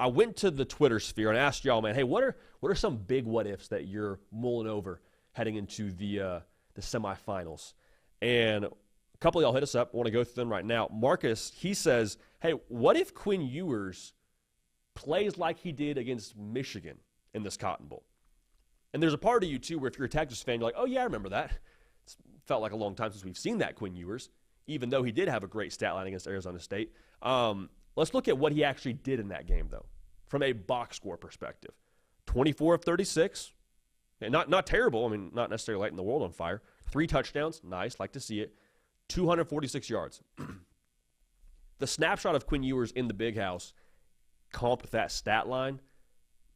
I went to the Twitter sphere and asked y'all, man, hey, what are some big what ifs that you're mulling over heading into the semifinals? And a couple of y'all hit us up. I want to go through them right now. Marcus, he says, hey, what if Quinn Ewers plays like he did against Michigan in this Cotton Bowl? And there's a part of you, too, where if you're a Texas fan, you're like, oh, yeah, I remember that. It's felt like a long time since we've seen that Quinn Ewers, even though he did have a great stat line against Arizona State. Let's look at what he actually did in that game, though, from a box score perspective. 24 of 36. And not terrible. I mean, not necessarily lighting the world on fire. 3 touchdowns. Nice. Like to see it. 246 yards. The snapshot of Quinn Ewers in the Big House comped with that stat line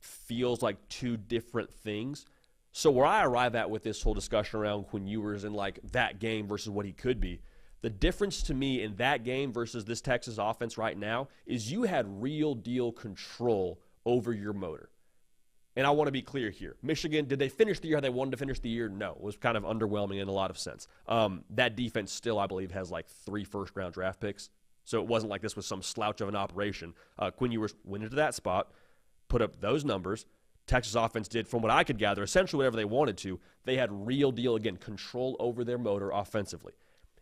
feels like two different things. So where I arrive at with this whole discussion around Quinn Ewers and like that game versus what he could be, the difference to me in that game versus this Texas offense right now is you had real deal control over your motor. And I want to be clear here. Michigan, did they finish the year how they wanted to finish the year? No. It was kind of underwhelming in a lot of sense. That defense still, I believe, has like 3 first-round draft picks. So it wasn't like this was some slouch of an operation. Quinn Ewers went into that spot, put up those numbers. Texas offense did, from what I could gather, essentially whatever they wanted to. They had real deal, again, control over their motor offensively.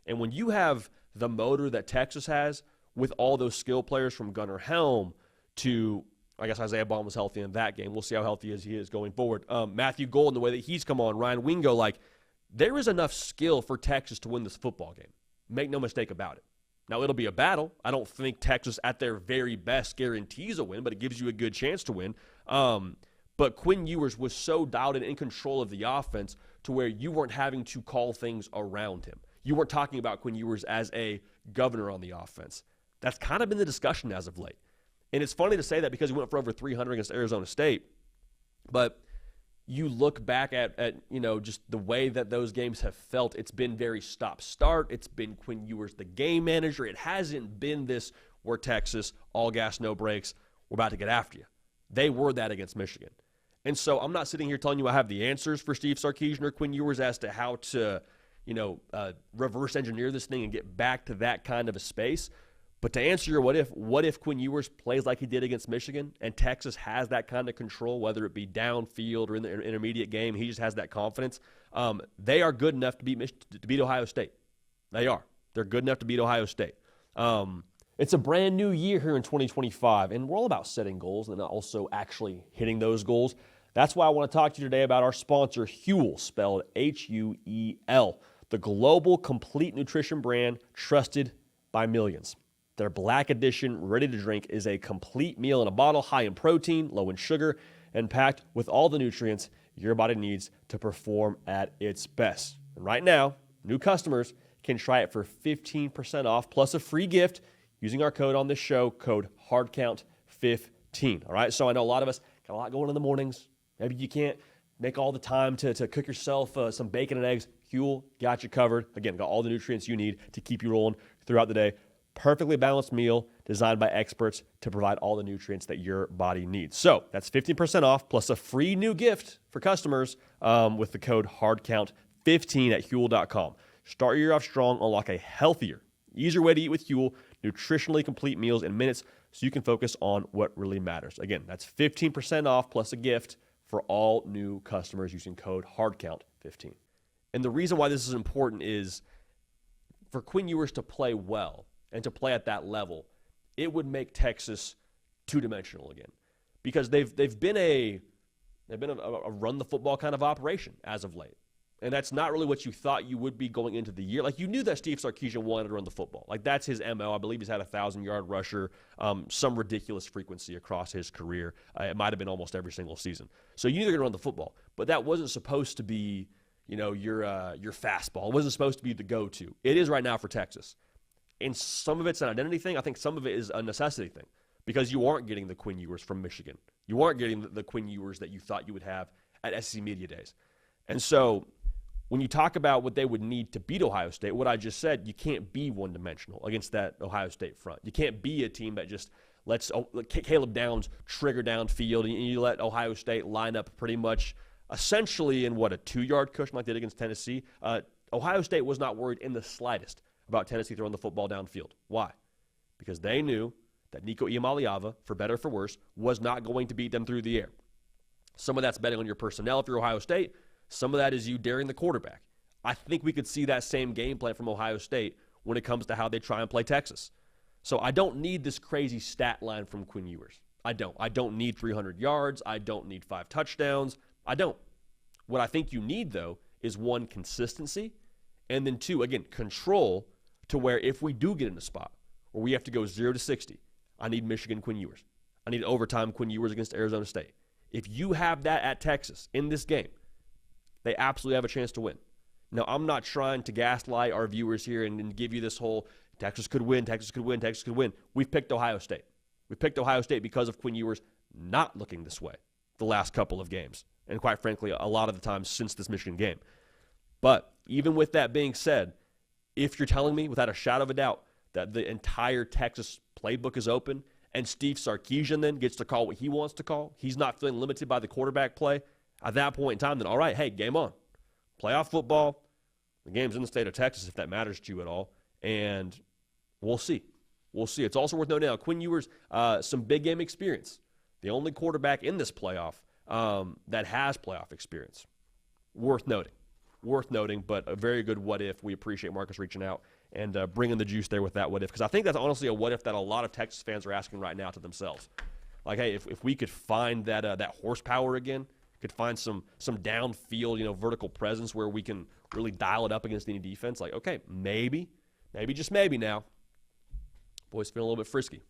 And when you have the motor that Texas has with all those skill players from Gunnar Helm to, I guess Isaiah Bond was healthy in that game. We'll see how healthy he is going forward. Matthew Golden, the way that he's come on, Ryan Wingo, like there is enough skill for Texas to win this football game. Make no mistake about it. Now, it'll be a battle. I don't think Texas at their very best guarantees a win, but it gives you a good chance to win. But Quinn Ewers was so dialed in control of the offense to where you weren't having to call things around him. You weren't talking about Quinn Ewers as a governor on the offense. That's kind of been the discussion as of late. And it's funny to say that because he went for over 300 against Arizona State. But you look back at just the way that those games have felt. It's been very stop-start. It's been Quinn Ewers, the game manager. It hasn't been this, we're Texas, all gas, no brakes, we're about to get after you. They were that against Michigan. And so I'm not sitting here telling you I have the answers for Steve Sarkisian or Quinn Ewers as to how to reverse engineer this thing and get back to that kind of a space. But to answer your what if Quinn Ewers plays like he did against Michigan and Texas has that kind of control, whether it be downfield or in the intermediate game, he just has that confidence. They are good enough to beat Ohio State. They are. They're good enough to beat Ohio State. It's a brand new year here in 2025, and we're all about setting goals and also actually hitting those goals. That's why I want to talk to you today about our sponsor, Huel, spelled H-U-E-L, the global complete nutrition brand trusted by millions. Their Black Edition, ready to drink, is a complete meal in a bottle, high in protein, low in sugar, and packed with all the nutrients your body needs to perform at its best. And right now, new customers can try it for 15% off plus a free gift using our code on this show, code HARDCOUNT15. All right, so I know a lot of us got a lot going in the mornings. Maybe you can't make all the time to cook yourself some bacon and eggs. Huel got you covered. Again, got all the nutrients you need to keep you rolling throughout the day. Perfectly balanced meal designed by experts to provide all the nutrients that your body needs. So that's 15% off plus a free new gift for customers with the code HARDCOUNT15 at Huel.com. Start your year off strong, unlock a healthier, easier way to eat with Huel, nutritionally complete meals in minutes so you can focus on what really matters. Again, that's 15% off plus a gift for all new customers using code HARDCOUNT15. And the reason why this is important is for Quinn Ewers to play well and to play at that level, it would make Texas two-dimensional again. Because they've been a run the football kind of operation as of late. And that's not really what you thought you would be going into the year. Like, you knew that Steve Sarkisian wanted to run the football. Like, that's his MO. I believe he's had a 1,000-yard rusher, some ridiculous frequency across his career. It might have been almost every single season. So you knew they were going to run the football. But that wasn't supposed to be, your fastball. It wasn't supposed to be the go-to. It is right now for Texas. And some of it's an identity thing. I think some of it is a necessity thing because you aren't getting the Quinn Ewers from Michigan. You aren't getting the Quinn Ewers that you thought you would have at SEC Media Days. And so when you talk about what they would need to beat Ohio State, what I just said, you can't be one-dimensional against that Ohio State front. You can't be a team that just lets Caleb Downs trigger downfield and you let Ohio State line up pretty much essentially in, a 2-yard cushion like they did against Tennessee. Ohio State was not worried in the slightest about Tennessee throwing the football downfield. Why? Because they knew that Nico Iamaleava, for better or for worse, was not going to beat them through the air. Some of that's betting on your personnel if you're Ohio State. Some of that is you daring the quarterback. I think we could see that same game plan from Ohio State when it comes to how they try and play Texas. So I don't need this crazy stat line from Quinn Ewers. I don't. I don't need 300 yards. I don't need 5 touchdowns. I don't. What I think you need, though, is 1, consistency, and then 2, again, control to where if we do get in a spot where we have to go 0-60, I need Michigan Quinn Ewers. I need overtime Quinn Ewers against Arizona State. If you have that at Texas in this game, they absolutely have a chance to win. Now, I'm not trying to gaslight our viewers here and give you this whole Texas could win, Texas could win, Texas could win. We've picked Ohio State. We picked Ohio State because of Quinn Ewers not looking this way the last couple of games, and quite frankly, a lot of the times since this Michigan game. But even with that being said, if you're telling me without a shadow of a doubt that the entire Texas playbook is open and Steve Sarkisian then gets to call what he wants to call, he's not feeling limited by the quarterback play, at that point in time, then all right, hey, game on. Playoff football, the game's in the state of Texas if that matters to you at all, and we'll see. We'll see. It's also worth noting now, Quinn Ewers, some big game experience. The only quarterback in this playoff that has playoff experience. Worth noting. Worth noting, but a very good what if. We appreciate Marcus reaching out and bringing the juice there with that what if, because I think that's honestly a what if that a lot of Texas fans are asking right now to themselves. Like, hey, if we could find that horsepower again, could find some downfield, vertical presence where we can really dial it up against any defense, like, okay, maybe just maybe now, boys feeling a little bit frisky.